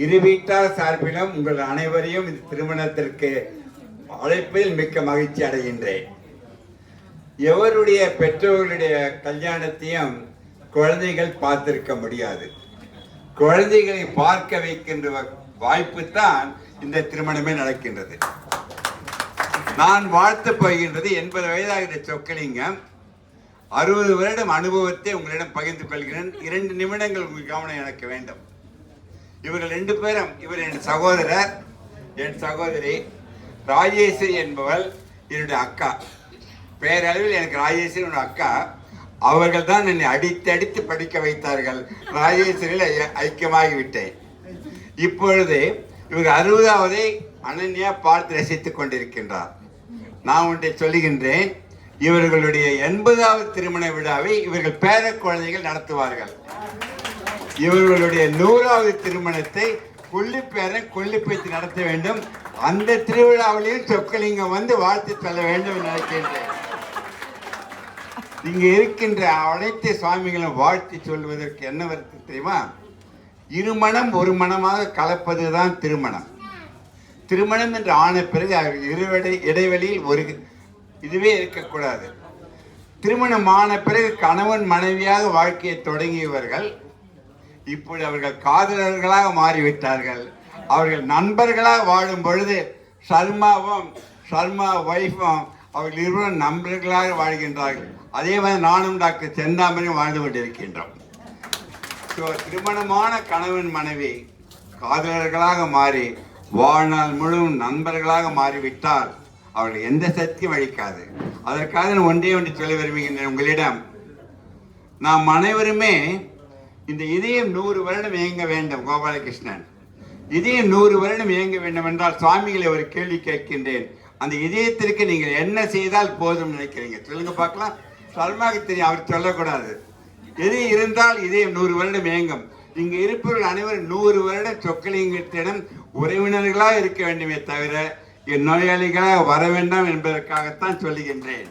இரு வீட்டார் சார்பிலும் உங்கள் அனைவரையும் இந்த திருமணத்திற்கு அழைப்பில் மிக்க மகிழ்ச்சி அடைகின்றேன். எவருடைய பெற்றோர்களுடைய கல்யாணத்தையும் குழந்தைகள் பார்த்திருக்க முடியாது. குழந்தைகளை பார்க்க வைக்கின்ற வாய்ப்பு தான் இந்த திருமணமே நடக்கின்றது. நான் வாழ்த்து போகின்றது 80 வயதாகிற சொக்கலிங்கம் 60 வருடம் அனுபவத்தை உங்களிடம் பகிர்ந்து கொள்கிறேன். 2 நிமிடங்கள் உங்கள் கவனம் எனக்கு வேண்டும். இவர்கள் 2 பேரும், இவர் என் சகோதரர், என் சகோதரி ராஜேஸ்வரி என்பவள் என்னுடைய அக்கா. பேரளவில் எனக்கு ராஜேஸ்வரி அக்கா. அவர்கள் தான் என்னை அடித்து படிக்க வைத்தார்கள். ராஜேஸ்வரியில் ஐக்கியமாகிவிட்டேன். இப்பொழுது இவர் 60வது அனன்யா பார்த்து ரசித்துக் கொண்டிருக்கின்றார். நான் ஒன்றை சொல்லுகின்றேன், இவர்களுடைய 80வது திருமண விழாவை இவர்கள் பேர குழந்தைகள் நடத்துவார்கள். இவர்களுடைய 100வது திருமணத்தை கொல்லிப்பேத்தி நடத்த வேண்டும். அந்த திருவிழாவிலையும் சொக்கலிங்கம் வந்து வாழ்த்து சொல்ல வேண்டும் என்று நினைக்கின்றேன். இங்க இருக்கின்ற அனைத்து சுவாமிகளும் வாழ்த்து சொல்வதற்கு என்ன வருது தெரியுமா? இருமணம் ஒரு மனமாக கலப்பதுதான் திருமணம். திருமணம் என்று ஆன பிறகு இடைவெளியில் ஒரு இதுவே இருக்கக்கூடாது. திருமணம் ஆன பிறகு கணவன் மனைவியாக வாழ்க்கையை தொடங்கியவர்கள் இப்படி அவர்கள் காதலர்களாக மாறிவிட்டார்கள். அவர்கள் நண்பர்களாக வாழும் பொழுது சர்மா ஒய்ஃபும் அவர்கள் இருவரும் நண்பர்களாக வாழ்கின்றார்கள். அதே மாதிரி நானும் டாக்டர் செந்தாமரையும் வாழ்ந்து கொண்டிருக்கின்றோம். திருமணமான கணவன் மனைவி காதலர்களாக மாறி வாழ்நாள் முழுவதும் நண்பர்களாக மாறிவிட்டால் அவர்கள் எந்த சக்தியும் அளிக்காது. அதற்காக நான் ஒன்றே சொல்ல விரும்புகின்றேன் உங்களிடம். நாம் அனைவருமே இந்த இதயம் 100 வருடம் இயங்க வேண்டும். கோபாலகிருஷ்ணன், இதயம் 100 வருடம் இயங்க வேண்டும் என்றால் சுவாமிகளை ஒரு கேள்வி கேட்கின்றேன். அந்த இதயத்திற்கு நீங்கள் என்ன செய்தால் போதும் நினைக்கிறீங்க? சொல்லுங்க பார்க்கலாம். சர்மாக்கு தெரியும், அவர் சொல்லக்கூடாது. எது இருந்தால் இதயம் 100 வருடம் இயங்கும். இங்கு இருப்பவர்கள் அனைவரும் 100 வருடம் சொக்கலிங்கத்திடம் உறவினர்களாக இருக்க வேண்டுமே தவிர என் நோயாளிகளாக வர வேண்டாம் என்பதற்காகத்தான் சொல்லுகின்றேன்.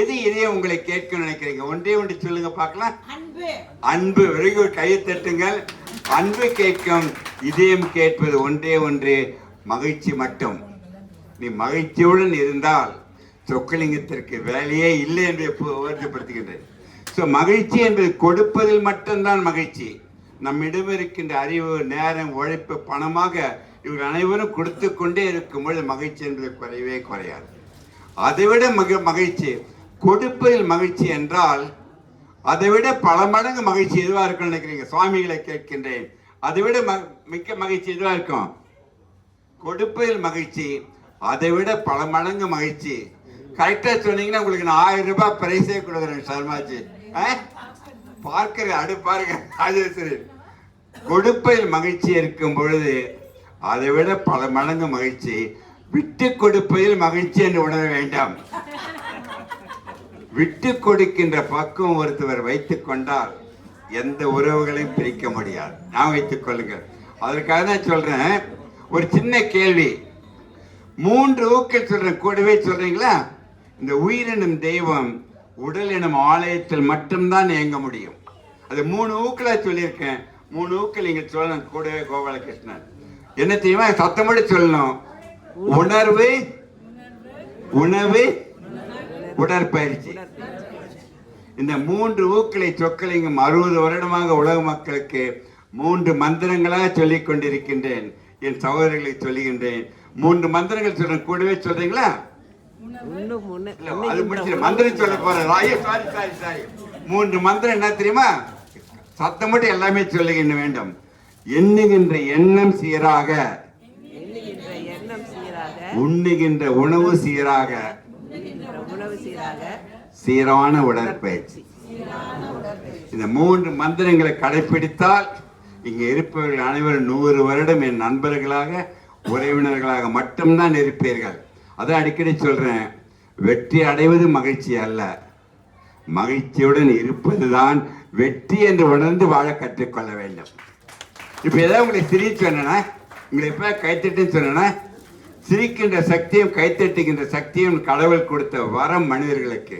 எது இதயம் உங்களை கேட்க நினைக்கிறீங்க? ஒன்று சொல்லுங்க பார்க்கலாம். அன்பு. வெகு கையை தட்டுங்கள். அன்பு கேட்கும். இதயம் கேட்பது ஒன்றே மகிழ்ச்சி மட்டும். நீ மகிழ்ச்சியுடன் இருந்தால் சொக்கலிங்கத்திற்கு வேலையே இல்லை என்று வருத்தப்படுத்துகின்றேன். மகிழ்ச்சி என்பது கொடுப்பதில் மட்டும்தான் மகிழ்ச்சி. நம்மிடம் இருக்கின்ற அறிவு, நேரம், உழைப்பு, பணமாக இவர்கள் அனைவரும் கொடுத்து கொண்டே இருக்கும்பொழுது மகிழ்ச்சி என்பது குறையவே குறையாது. அதைவிட மகிழ்ச்சி கொடுப்பதில் மகிழ்ச்சி என்றால் அதைவிட பல மடங்கு மகிழ்ச்சி எதுவாக இருக்கும்னு நினைக்கிறீங்க? சுவாமிகளை கேட்கின்றேன். அதைவிட மிக்க மகிழ்ச்சி எதுவாக இருக்கும்? கொடுப்பதில் மகிழ்ச்சி. அதைவிட பல மடங்கு மகிழ்ச்சி. கரெக்டா சொன்னீங்கன்னா உங்களுக்கு நான் 1000 ரூபாய் பிரைஸே கொடுக்குறேன். சர்மாஜி பார்க்கிற பாருங்க. ராஜேஸ்வரி, கொடுப்பதில் மகிழ்ச்சி இருக்கும் பொழுது அதை விட பல மடங்கு மகிழ்ச்சி. விட்டு கொடுப்பதில் மகிழ்ச்சி என்று உணர வேண்டாம். விட்டு கொடுக்கின்ற பக்குவம் ஒருத்தவர் வைத்துக் கொண்டால் எந்த உறவுகளையும் பிரிக்க முடியாது. நான் வைத்துக் கொள்ளுங்கள். அதற்காக தான் சொல்றேன். ஒரு சின்ன கேள்வி, 3 ஊக்கள் சொல்றேன், கூடவே சொல்றீங்களா? இந்த உயிரினும் தெய்வம் உடல் எனும் ஆலயத்தில் மட்டும்தான் இயங்க முடியும். அது 3 ஊக்களா சொல்லியிருக்கேன். 3 ஊக்கள் நீங்க சொல்லணும் கூடவே. கோபாலகிருஷ்ணன் என்ன தெரியுமா? சத்தமோடு சொல்லணும். உணர்வு, உணவு, உடற்பயிற்சி. இந்த 3 ஊக்களை சொக்கலிங்கம் 60 வருடமாக உலக மக்களுக்கு 3 மந்திரங்களாக சொல்லிக் கொண்டிருக்கின்றேன். என் சகோதரர்களுக்கு சொல்லுகின்றேன். 3 மந்திரங்கள் சொல்றேன், கூடவே சொல்றீங்களா? அது முடிச்சு மந்திரம் சொல்ல போறேன். 3 மந்திரம் என்ன தெரியுமா? சத்தம் மட்டும் எல்லாமே சொல்லுகின்ற வேண்டும். எண்ணுகின்ற எண்ணம் சீராக, உண்ணுகின்ற உணவு சீராக, சீரான உடற்பயிற்சி. இந்த 3 மந்திரங்களை கடைபிடித்தால் இங்க இருப்பவர்கள் அனைவரும் 100 வருடம் என் நண்பர்களாக, உறவினர்களாக மட்டும்தான் இருப்பீர்கள். அதான் அடிக்கடி சொல்றேன், வெற்றி அடைவது மகிழ்ச்சி அல்ல, மகிழ்ச்சியுடன் இருப்பதுதான் வெற்றி என்று உணர்ந்து வாழ கற்றுக்கொள்ள வேண்டும். இப்ப ஏதாவது உங்களை சிரிச்சு சொன்னா, உங்களை எப்ப கைத்தட்டுன்னு சொன்னா, சிரிக்கின்ற சக்தியும் கைத்தட்டுகின்ற சக்தியும் கடவுள் கொடுத்த வரம் மனிதர்களுக்கு.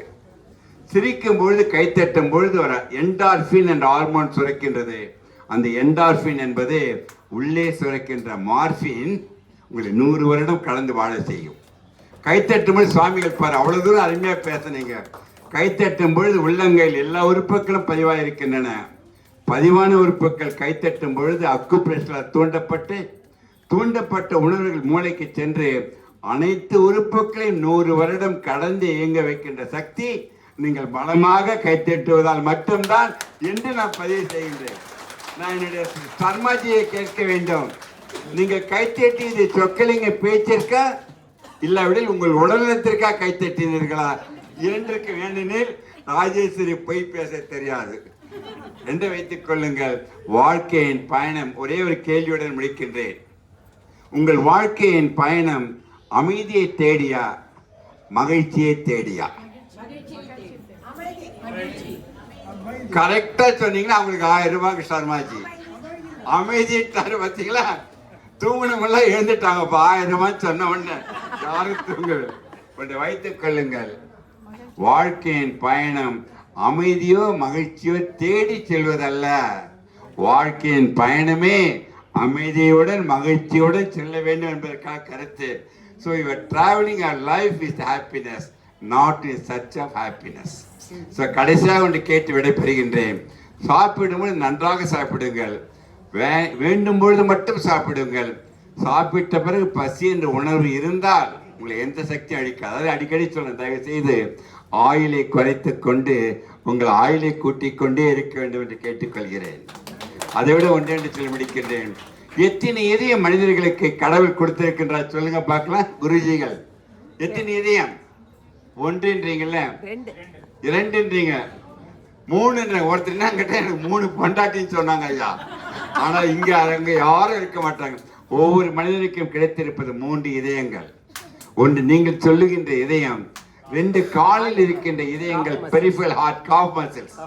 சிரிக்கும் பொழுது, கைத்தட்டும் பொழுது வர என்டார்பின் என்ற ஹார்மோன் சுரக்கின்றது. அந்த என்டார்பின் என்பது உள்ளே சுரக்கின்ற மார்பின் உங்களை 100 வருடம் கடந்து வாழ செய்யும். கைத்தட்டும் பொழுது சுவாமிகள் பாரு, அவ்வளவு தூரம் அருமையா பேசுனீங்க. கைத்தட்டும் பொழுது உள்ளங்கையில் எல்லா உறுப்புகளும் பதிவாக இருக்கின்றன. பதிவான உறுப்புகள் கைத்தட்டும் பொழுது அக்கு பிரஷரால் தூண்டப்பட்ட உணர்வுகள் மூளைக்கு சென்று அனைத்து உறுப்புகளையும் 100 வருடம் கடந்து இயங்க வைக்கின்ற சக்தி நீங்கள் பலமாக கைத்தட்டுவதால் மட்டும்தான் என்று நான் பதிவு செய்கின்றேன். நான் என்னுடைய சர்மாஜியை கேட்க வேண்டும், நீங்கள் கைத்தட்டி இது சொக்கலிங்க பேச்சிற்கா இல்லாவிடில் உங்கள் உடல்நலத்திற்கா கைத்தட்டினீர்களா என்றுக்கு வேண்டினில் ராஜேஸ்வரி பொய் பேச தெரியாது என்று வைத்துக் கொள்ளுங்கள். வாழ்க்கையின் பயணம் ஒரே ஒரு கேள்வியுடன் முடிக்கின்றேன். உங்கள் வாழ்க்கையின் பயணம் அமைதியை தேடியா மகிழ்ச்சியை தேடியா? கரெக்டா சொன்னீங்கன்னா அவங்களுக்கு 1000 ரூபாய்க்கு சர்மாஜி. அமைதியை தரு பார்த்தீங்களா? தூங்கணுமெல்லாம் எழுந்துட்டாங்க. 1000 ரூபாய் சொன்ன உடனே யாரும் தூங்கல. கொஞ்சம் வைத்துக் கொள்ளுங்கள். வாழ்க்கையின் பயணம் அமைதியோ மகிழ்ச்சியோ தேடி செல்வதல்ல. வாழ்க்கையின் பயணமே அமைதியுடன் மகிழ்ச்சியுடன் செல்ல வேண்டும் என்பதற்காக கருத்து. So you are traveling your life with happiness, not in search of happiness. So கடைசியாக ஒன்று கேட்டு விடைபெறுகின்றேன். சாப்பிடும்போது நன்றாக சாப்பிடுங்கள், வேண்டும் பொழுது மட்டும் சாப்பிடுங்கள். சாப்பிட்ட பிறகு பசி என்ற உணர்வு இருந்தால் உங்களை எந்த சக்தியும் அழிக்காது. அதாவது அடிக்கடி சொல்றேன், தயவு செய்து ஆயிலை குறைத்து கொண்டு உங்கள் ஆயிலை கூட்டிக் கொண்டே இருக்க வேண்டும் என்று கேட்டுக்கொள்கிறேன். அதை விட ஒன்றென்று சொல்லி முடிக்கின்றேன். எத்தனை இதயம் மனிதர்களுக்கு கடவுள் கொடுத்திருக்கின்றார் சொல்லுங்க பார்க்கலாம். குருஜிகள் எத்தனை இதயம்? 1ன்றீங்கல்ல, 2ன்றீங்க, 3. ஒருத்தர் அங்கிட்ட எனக்கு 3 பொண்டாட்டின்னு சொன்னாங்க ஐயா. ஆனா இங்க அங்க யாரும் இருக்க மாட்டாங்க. ஒவ்வொரு மனிதனுக்கும் கிடைத்திருப்பது 3 இதயங்கள். ஒன்று நீங்கள் சொல்லுகின்ற இதயம், 2 காலில் இருக்கின்ற இதயங்கள் பெரிஃபரல் ஹார்ட், காஃப் மசில்ஸ்.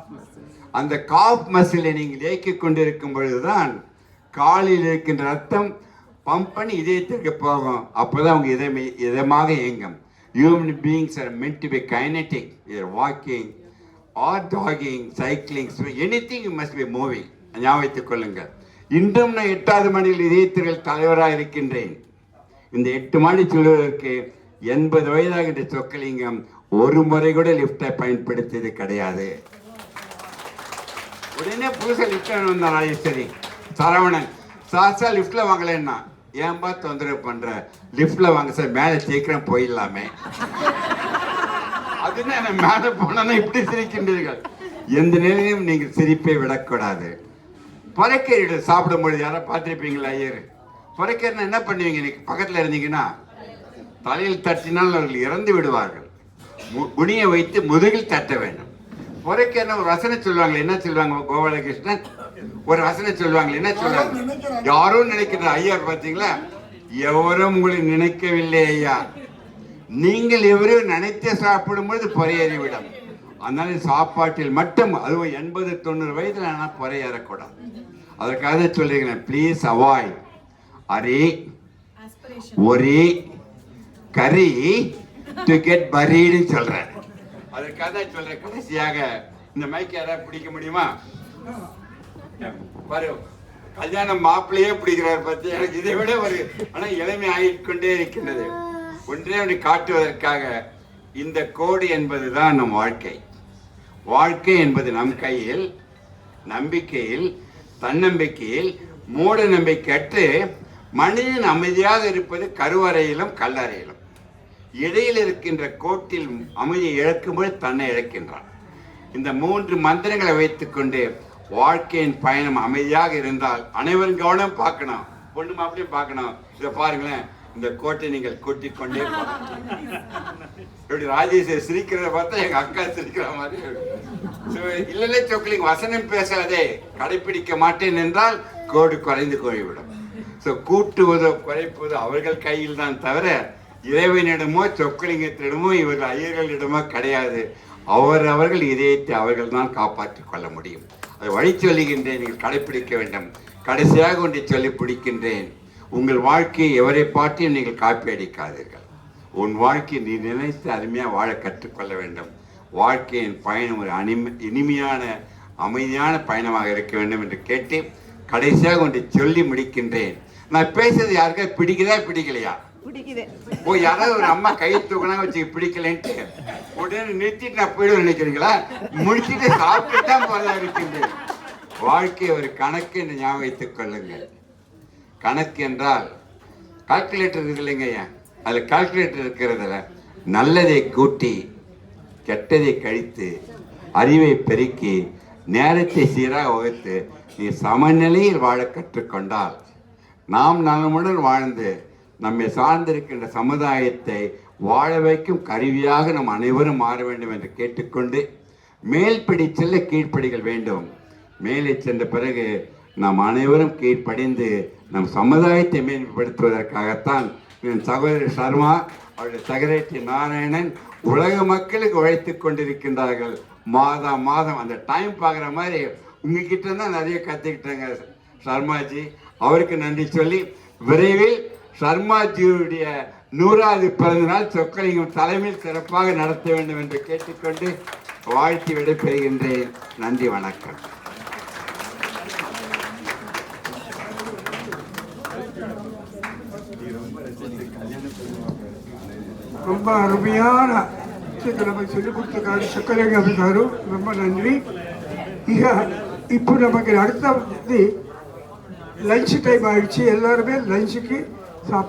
அந்த காஃப் மசிலை நீங்கள் இயக்கிக் கொண்டிருக்கும் பொழுதுதான் காலில் இருக்கின்ற ரத்தம் பம்ப் பண்ணி இதயத்திற்கு போகும். அப்போதான் அவங்க இதமாக இயங்கும். Human beings are meant to be kinetic. You are walking or jogging, cycling, anything you must be moving. ஞாபகத்துக் கொள்ளுங்கள். இன்றும் நான் 8வது மாடியில் இதயத்திற்கு தலைவராக இருக்கின்றேன். இந்த 8 மாடி சொல்வதற்கு 80 வயதாகின்ற சொக்கலிங்கம் ஒரு முறை கூட லிப்டை பயன்படுத்தியது கிடையாது. உடனே புதுசா லிப்ட் வந்தான் ராஜேஸ்வரி, சரவணன் சார் லிப்ட்ல வாங்கலன்னா, ஏன்பா தொந்தரவு பண்ற, லிப்ட்ல வாங்க சார், மேல சீக்கிரம் போயிடலாமே. அதுன்னு நான் மேல போனா இப்படி சிரிக்கின்றீர்கள். எந்த நிலையிலும் நீங்கள் சிரிப்பை விடக்கூடாது. புறக்கீரை சாப்பிடும் பொழுது யாரா பார்த்திருப்பீங்களா? ஐயர் புறக்கீரை என்ன பண்ணுவீங்க? இன்னைக்கு பக்கத்துல இருந்தீங்கன்னா தலையில் தட்டினால் அவர்கள் இறந்து விடுவார்கள். குனியை வைத்து முதுகில் தட்ட வேண்டும். புறக்கீரை ஒரு வசனம் சொல்லுவாங்க, என்ன சொல்லுவாங்க? கோபாலகிருஷ்ணன் ஒரு வசனம் சொல்லுவாங்க, என்ன சொல்லுவாங்க? யாரும் நினைக்கிற ஐயா பார்த்தீங்களா? எவரும் உங்களை நினைக்கவில்லை ஐயா, நீங்கள் எவரும் நினைத்து சாப்பிடும்போது பொறையேறிவிடும். அதனால சாப்பாட்டில் மட்டும், அதுவும் 80-90 வயதுல ஆனால் பொறையேறக்கூடாது. அதற்காக சொல்றீங்க, ப்ளீஸ் அவாய்ட் அரே ஒரே கரி டு கெட் பரீடு சொல்றேன். அதற்காக சொல்றேன். கடைசியாக இந்த மைக் யாராவது பிடிக்க முடியுமா? பாரு, கல்யாணம் மாப்பிள்ளையே பிடிக்கிறார் பத்தி. எனக்கு இதை விட ஒரு ஆனா இளமை ஆகிக்கொண்டே இருக்கின்றது. ஒன்றே ஒன்று காட்டுவதற்காக, இந்த கோடு என்பதுதான் நம் வாழ்க்கை. வாழ்க்கை என்பது நம் கையில். நம்பிக்கையில், தன்னம்பிக்கையில், மூட நம்பிக்கையற்று மனிதன் அமைதியாக இருப்பது கருவறையிலும் கல்லறையிலும். இடையில் இருக்கின்ற கோட்டில் அமைதியை இழக்கும்போது தன்னை இழக்கின்றான். இந்த 3 மந்திரங்களை வைத்துக்கொண்டு வாழ்க்கையின் பயணம் அமைதியாக இருந்தால், அனைவரும் கவனம் பார்க்கணும், பொண்ணு மாப்பிளையும் பார்க்கணும். இதை பாருங்களேன், இந்த கோட்டை நீங்கள் கூட்டிக் கொண்டே இப்படி ராஜேஸ்வரி சிரிக்கிறத பார்த்தா எங்க அக்கா சிரிக்கிற மாதிரி. இல்லைல்ல சொக்கலிங்க, வசனம் பேசாதே, கடைபிடிக்க மாட்டேன் என்றால் கோடு குறைந்து போய்விடும். ஸோ கூட்டுவதோ குறைப்பதோ அவர்கள் கையில் தான் தவிர இறைவனிடமோ சொக்கலிங்கத்திடமோ இவர்கள் ஐயர்களிடமோ கிடையாது. அவர்கள் இதயத்தை அவர்கள் தான் காப்பாற்றிக் கொள்ள முடியும். அதை வழி சொல்லுகின்றேன், நீங்கள் கடைபிடிக்க வேண்டும். கடைசியாக ஒன்றை சொல்லி பிடிக்கின்றேன், உங்கள் வாழ்க்கையை எவரை பார்த்தியும் நீங்கள் காப்பி அடிக்காதீர்கள். உன் வாழ்க்கையை நீ நினைத்து அருமையாக வாழ கற்றுக்கொள்ள வேண்டும். வாழ்க்கையின் பயணம் ஒரு இனிமையான அமைதியான பயணமாக இருக்க வேண்டும் என்று கேட்டு கடைசியாக ஒன்று சொல்லி முடிக்கின்றேன். நான் பேசுறது யாருக்கா பிடிக்குதா பிடிக்கலையா? ஓ, யாராவது ஒரு அம்மா கை தூக்கினா வச்சு பிடிக்கலன்ட்டு உடனே நிறுத்திட்டு நான் போயிடுவேன் நினைக்கிறீங்களா? முடிச்சுட்டு சாப்பிட்டு தான் போல இருக்கின்றேன். வாழ்க்கை ஒரு கணக்கு என்று ஞாபகம் வைத்துக் கொள்ளுங்கள். கணக்கு என்றால் கால்குலேட்டர் இருக்கு இல்லைங்கய்யா, அது கால்குலேட்டர் இருக்கிறதுல நல்லதை கூட்டி கெட்டதை கழித்து அறிவை பெருக்கி நேரத்தை சீராக வகுத்து நீ சமநிலையில் வாழ கற்றுக்கொண்டால் நாம் நலமுடன் வாழ்ந்து நம்மை சார்ந்திருக்கின்ற சமுதாயத்தை வாழ வைக்கும் கருவியாக நம் அனைவரும் மாற வேண்டும் என்று கேட்டுக்கொண்டு, மேல்படி செல்ல கீழ்ப்படிகள் வேண்டும். மேலே சென்ற பிறகு நாம் அனைவரும் கீழ்ப்படிந்து நம் சமுதாயத்தை மேம்படுத்துவதற்காகத்தான் என் சகோதரி சர்மா, அவருடைய செக்ரட்டரி நாராயணன் உலக மக்களுக்கு உழைத்து கொண்டிருக்கின்றார்கள். மாதம் மாதம் அந்த டைம் பார்க்குற மாதிரி உங்ககிட்ட தான் நிறைய கற்றுக்கிட்டாங்க சர்மாஜி. அவருக்கு நன்றி சொல்லி விரைவில் சர்மாஜியுடைய 100வது பிறந்த நாள் சொக்கலிங்கம் தலைமையில் சிறப்பாக நடத்த வேண்டும் என்று கேட்டுக்கொண்டு வாழ்த்தி விடைபெறுகின்றேன். நன்றி, வணக்கம். ரொம்ப அருமையான நமக்கு சொல்லிக் கொடுத்துருக்காரு சொக்கலிங்கம் గారు. ரொம்ப நன்றி. இப்போ நமக்கு அடுத்த லஞ்ச் டைம் ஆயிடுச்சு. எல்லாருமே லஞ்சுக்கு சாப்பிட்டு